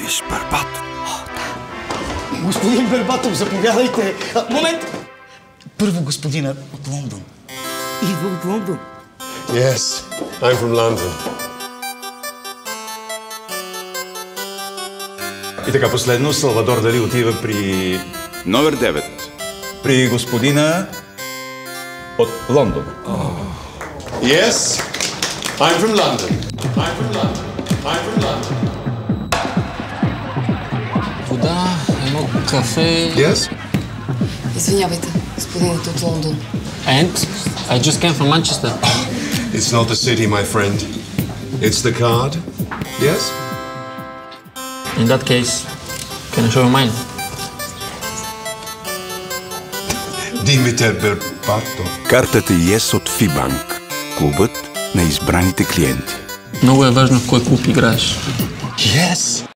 Виж Барбатов. Господин Бербатов, заповядайте. Момент! Първо господина от Лондон. Идва от Лондон. Yes, I'm from London. И така последно, Салвадор Дали отива при... Номер 9. При господина от Лондон. Yes, I'm from London. I'm from London. I'm from London. Вода, едно кафе... Yes? Извинявайте, господините от Лондон. And I just came from Manchester. It's not the city, my friend. It's the card. Yes? In that case, can I show you mine? Димитър Бербатов. Картата Yes от Фибанк. Клубът на избраните клиенти. Много е важно в кой клуб играеш. Yes?